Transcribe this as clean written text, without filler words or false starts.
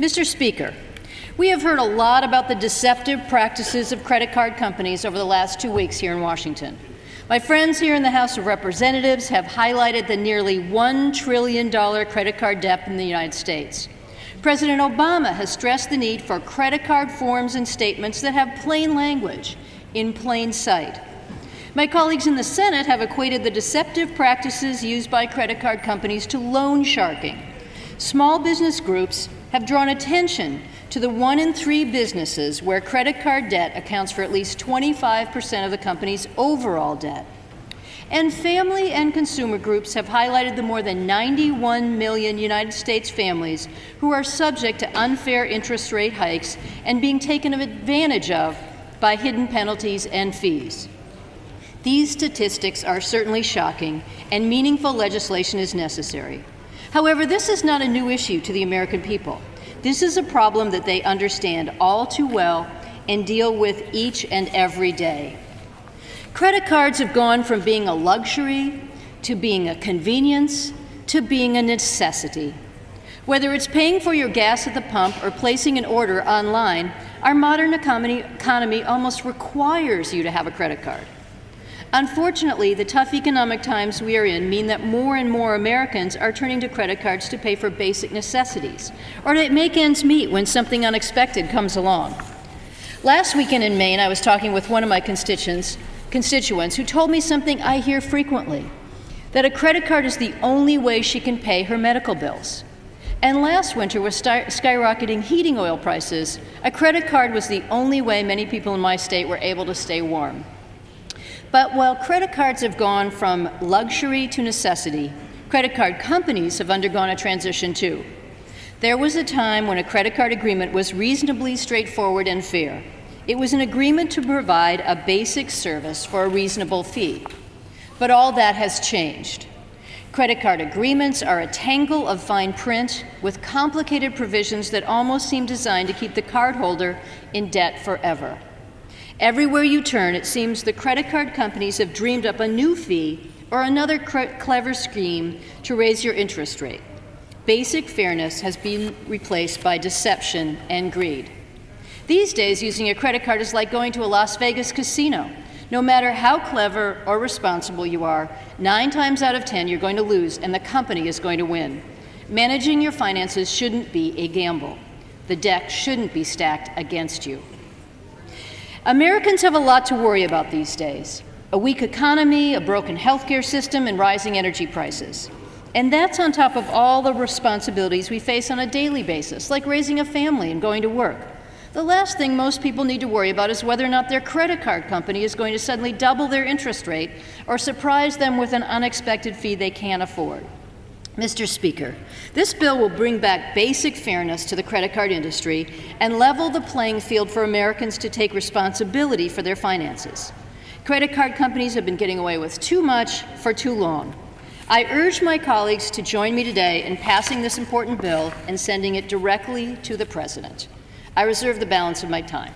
Mr. Speaker, we have heard a lot about the deceptive practices of credit card companies over the last 2 weeks here in Washington. My friends here in the House of Representatives have highlighted the nearly $1 trillion credit card debt in the United States. President Obama has stressed the need for credit card forms and statements that have plain language, in plain sight. My colleagues in the Senate have equated the deceptive practices used by credit card companies to loan sharking. Small business groups have drawn attention to the 1 in 3 businesses where credit card debt accounts for at least 25% of the company's overall debt. And family and consumer groups have highlighted the more than 91 million United States families who are subject to unfair interest rate hikes and being taken advantage of by hidden penalties and fees. These statistics are certainly shocking, and meaningful legislation is necessary. However, this is not a new issue to the American people. This is a problem that they understand all too well and deal with each and every day. Credit cards have gone from being a luxury to being a convenience to being a necessity. Whether it's paying for your gas at the pump or placing an order online, our modern economy almost requires you to have a credit card. Unfortunately, the tough economic times we are in mean that more and more Americans are turning to credit cards to pay for basic necessities or to make ends meet when something unexpected comes along. Last weekend in Maine, I was talking with one of my constituents who told me something I hear frequently, that a credit card is the only way she can pay her medical bills. And last winter, with skyrocketing heating oil prices, a credit card was the only way many people in my state were able to stay warm. But while credit cards have gone from luxury to necessity, credit card companies have undergone a transition too. There was a time when a credit card agreement was reasonably straightforward and fair. It was an agreement to provide a basic service for a reasonable fee. But all that has changed. Credit card agreements are a tangle of fine print with complicated provisions that almost seem designed to keep the cardholder in debt forever. Everywhere you turn, it seems the credit card companies have dreamed up a new fee or another clever scheme to raise your interest rate. Basic fairness has been replaced by deception and greed. These days, using a credit card is like going to a Las Vegas casino. No matter how clever or responsible you are, 9 times out of 10 you're going to lose and the company is going to win. Managing your finances shouldn't be a gamble. The deck shouldn't be stacked against you. Americans have a lot to worry about these days: a weak economy, a broken healthcare system, and rising energy prices. And that's on top of all the responsibilities we face on a daily basis, like raising a family and going to work. The last thing most people need to worry about is whether or not their credit card company is going to suddenly double their interest rate or surprise them with an unexpected fee they can't afford. Mr. Speaker, this bill will bring back basic fairness to the credit card industry and level the playing field for Americans to take responsibility for their finances. Credit card companies have been getting away with too much for too long. I urge my colleagues to join me today in passing this important bill and sending it directly to the President. I reserve the balance of my time.